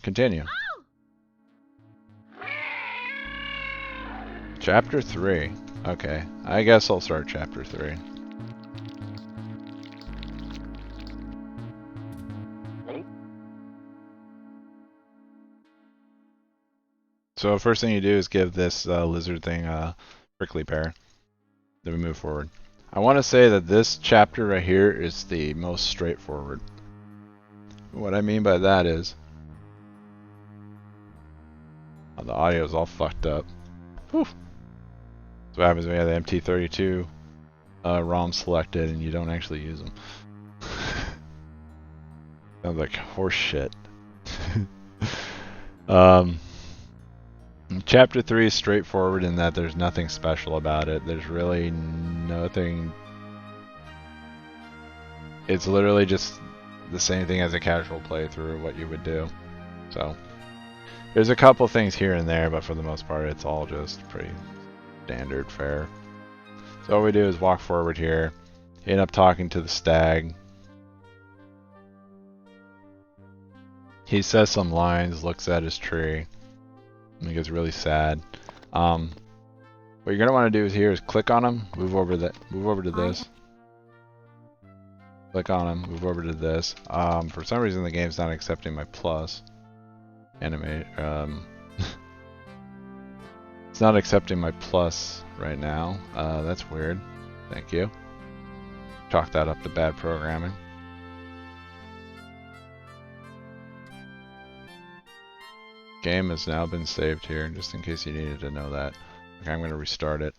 continue. Chapter 3. Okay, I guess I'll start Chapter 3. So first thing you do is give this lizard thing a prickly pear. Then we move forward. I want to say that this chapter right here is the most straightforward. What I mean by that is... Oh, the audio is all fucked up. Whew. That's what happens when you have the MT32 ROM selected and you don't actually use them. Sounds like horse shit. Chapter 3 is straightforward in that there's nothing special about it. There's really nothing... It's literally just the same thing as a casual playthrough, what you would do. So, there's a couple things here and there, but for the most part it's all just pretty standard fare. So what we do is walk forward here, end up talking to the stag. He says some lines, looks at his tree. And he gets really sad. What you're gonna want to do is here is click on him, move over to this. Click on him, move over to this. For some reason the game's not accepting my plus. Animate. It's not accepting my plus right now. That's weird. Thank you. Chalk that up to bad programming. Game has now been saved here, just in case you needed to know that. Okay, I'm going to restart it.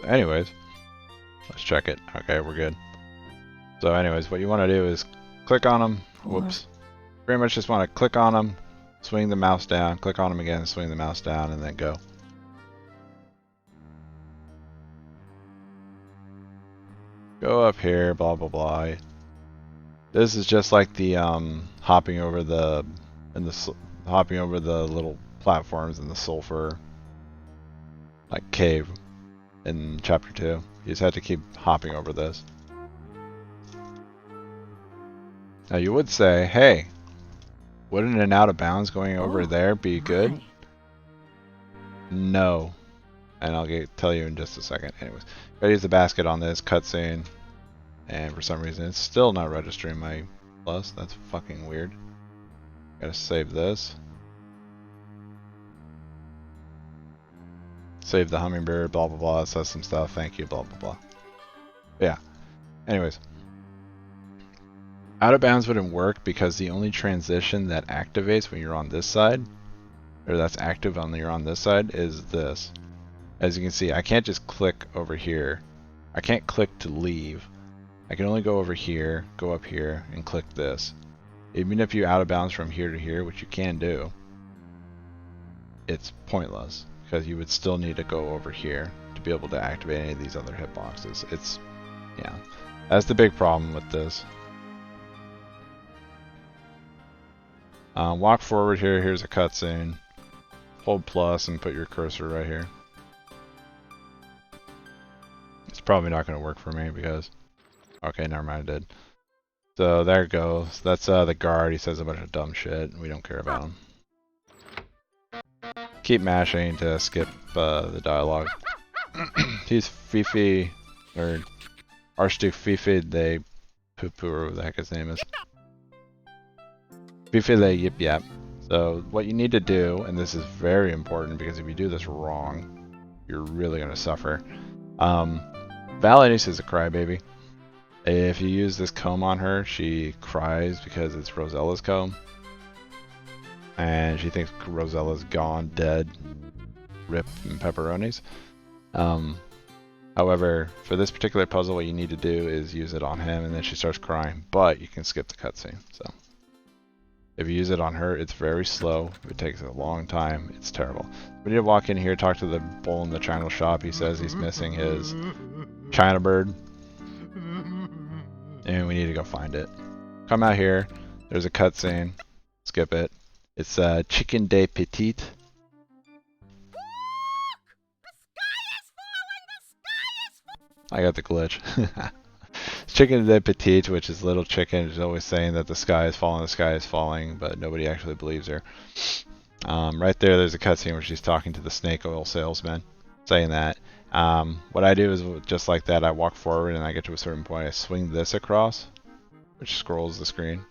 Anyways, let's check it. Okay, we're good. So anyways, what you want to do is click on them. Whoops. Pretty much just want to click on them, swing the mouse down, click on them again, swing the mouse down, and then go. Go up here, blah blah blah. This is just like the hopping over the little platforms in the sulfur like cave in chapter 2. You just have to keep hopping over this. Now you would say, hey, wouldn't an out of bounds going over there be good? No. And I'll tell you in just a second. Anyways, gotta use the basket on this cutscene. And for some reason it's still not registering my plus. That's fucking weird. Gotta save this. Save the hummingbird, blah blah blah, it says some stuff, thank you, blah blah blah. Yeah. Anyways. Out of bounds wouldn't work because the only transition that activates when you're on this side, or that's active when you're on this side, is this. As you can see, I can't just click over here. I can't click to leave. I can only go over here, go up here, and click this. Even if you're out of bounds from here to here, which you can do, it's pointless. Because you would still need to go over here to be able to activate any of these other hitboxes. It's, yeah, that's the big problem with this. Walk forward here, here's a cutscene. Hold plus and put your cursor right here. It's probably not going to work for me because... Okay, never mind, it did. So there it goes. That's the guard. He says a bunch of dumb shit. We don't care about him. Keep mashing to skip the dialogue. He's Fifi, or Archduke Fifi de Poo-Poo, or whatever the heck his name is. Fifi de Yip Yap. So what you need to do, and this is very important because if you do this wrong, you're really going to suffer. Valenice is a crybaby. If you use this comb on her, she cries because it's Rosella's comb. And she thinks Rosella's gone, dead, rip and pepperonis. However, for this particular puzzle, what you need to do is use it on him, and then she starts crying. But you can skip the cutscene. So, if you use it on her, it's very slow. It takes a long time. It's terrible. We need to walk in here, talk to the bull in the China shop. He says he's missing his China bird. And we need to go find it. Come out here. There's a cutscene. Skip it. It's Chicken de Petite. I got the glitch. Chicken de Petite, which is little chicken, is always saying that the sky is falling, but nobody actually believes her. Right there's a cutscene where she's talking to the snake oil salesman, saying that. What I do is just like that, I walk forward and I get to a certain point, I swing this across, which scrolls the screen,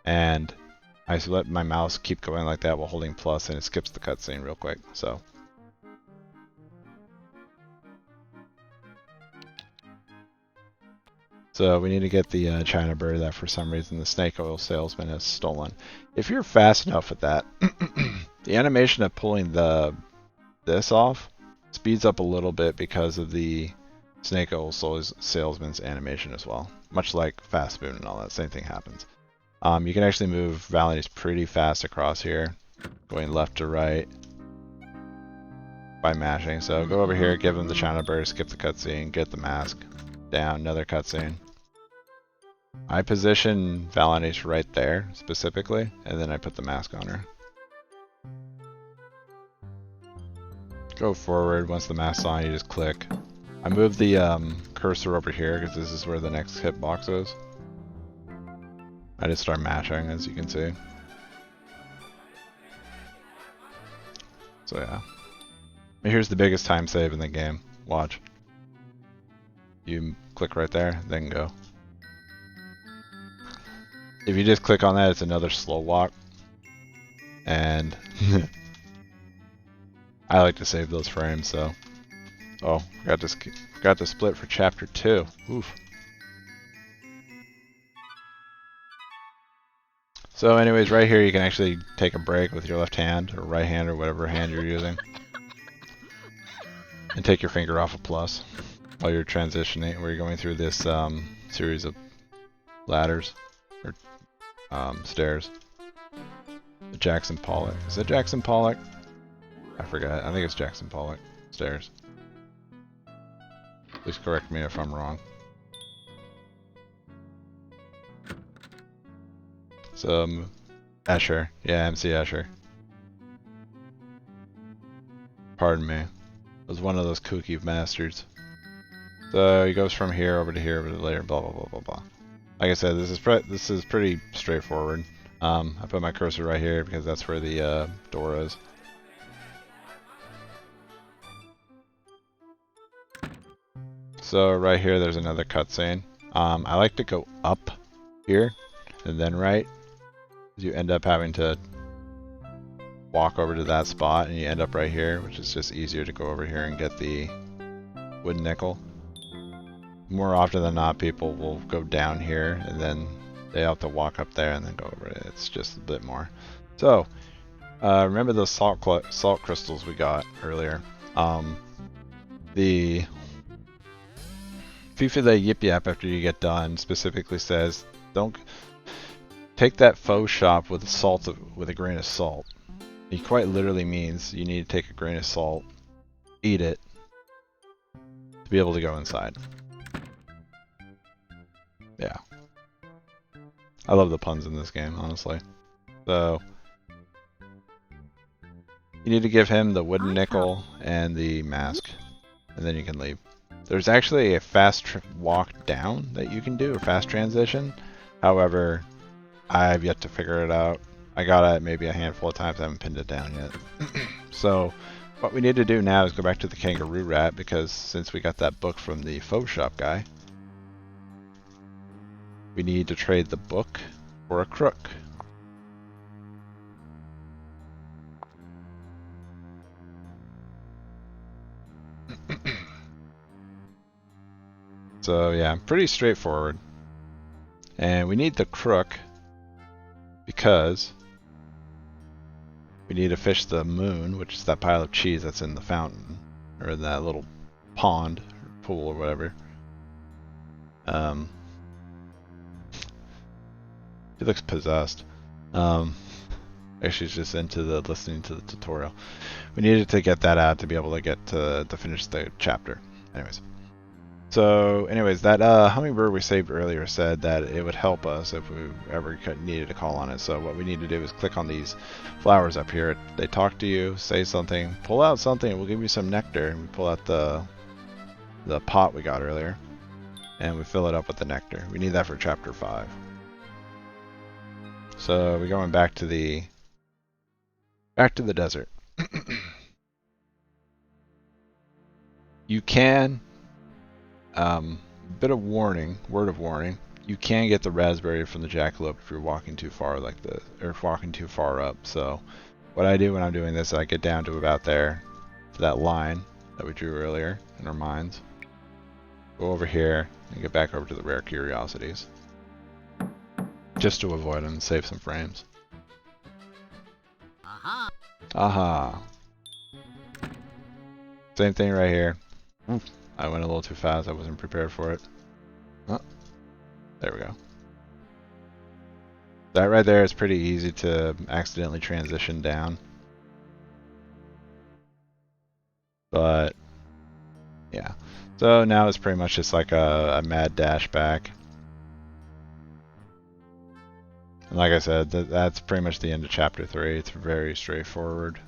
and I let my mouse keep going like that while holding plus, and it skips the cutscene real quick. So we need to get the China bird that for some reason the snake oil salesman has stolen. If you're fast enough with that, the animation of pulling this off speeds up a little bit because of the snake oil salesman's animation as well. Much like Fast Moon and all that, same thing happens. You can actually move Valenies pretty fast across here, going left to right by mashing. So go over here, give him the China bird, skip the cutscene, get the mask, down, another cutscene. I position Valenies right there specifically, and then I put the mask on her. Go forward. Once the mask's on, you just click. I move the cursor over here because this is where the next hitbox is. I just start mashing, as you can see. So yeah. And here's the biggest time save in the game. Watch. You click right there, then go. If you just click on that, it's another slow walk. And I like to save those frames, so. Oh, forgot to split for chapter 2. Oof. So anyways, right here you can actually take a break with your left hand, or right hand, or whatever hand you're using. And take your finger off a plus while you're transitioning, where you're going through this series of ladders, or stairs. The Jackson Pollock. Is it Jackson Pollock? I forgot. I think it's Jackson Pollock stairs. Please correct me if I'm wrong. So, Escher. Yeah, MC Escher. Pardon me. It was one of those kooky bastards. So he goes from here over to here, over to later, blah blah blah blah blah. Like I said, this is pretty straightforward. I put my cursor right here because that's where the door is. So right here, there's another cutscene. I like to go up here and then right. You end up having to walk over to that spot, and you end up right here, which is just easier to go over here and get the wooden nickel. More often than not, people will go down here, and then they have to walk up there and then go over it. It's just a bit more. So, remember those salt crystals we got earlier? The FIFA the Yip Yap after you get done specifically says, don't take that faux shop with a grain of salt. He quite literally means you need to take a grain of salt, eat it, to be able to go inside. Yeah. I love the puns in this game, honestly. So, you need to give him the wooden nickel and the mask, and then you can leave. There's actually a fast walk down that you can do, a fast transition. However, I've yet to figure it out. I got it maybe a handful of times, I haven't pinned it down yet. So, what we need to do now is go back to the kangaroo rat, because since we got that book from the faux shop guy, we need to trade the book for a crook. So yeah, pretty straightforward. And we need the crook because we need to fish the moon, which is that pile of cheese that's in the fountain, or in that little pond, or pool, or whatever. He looks possessed. Actually, he's just into listening to the tutorial. We needed to get that out to be able to get to finish the chapter. Anyways. So anyways, that hummingbird we saved earlier said that it would help us if we ever needed to call on it. So what we need to do is click on these flowers up here. They talk to you, say something, pull out something, we'll give you some nectar. And we pull out the pot we got earlier, and we fill it up with the nectar. We need that for chapter 5. So we're going back to the desert. You can, bit of warning, word of warning, you can get the raspberry from the jackalope if you're walking too far like this, or walking too far up. So what I do when I'm doing this, I get down to about there, to that line that we drew earlier in our minds. Go over here and get back over to the rare curiosities. Just to avoid them and save some frames. Aha! Aha! Same thing right here. Oof, I went a little too fast, I wasn't prepared for it. Oh, there we go. That right there is pretty easy to accidentally transition down. But, yeah. So now it's pretty much just like a mad dash back. And like I said, that's pretty much the end of chapter 3. It's very straightforward.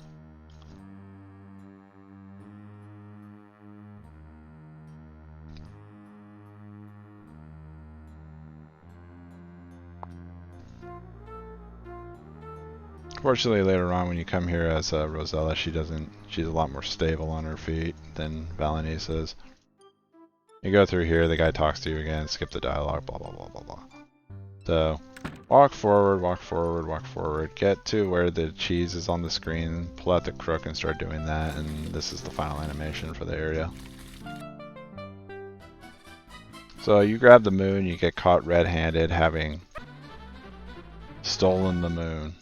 Fortunately, later on when you come here as Rosella, she's a lot more stable on her feet than Valenice is. You go through here, the guy talks to you again, skip the dialogue, blah blah blah blah blah. So, walk forward, walk forward, walk forward, get to where the cheese is on the screen, pull out the crook and start doing that, and this is the final animation for the area. So you grab the moon, you get caught red-handed having stolen the moon.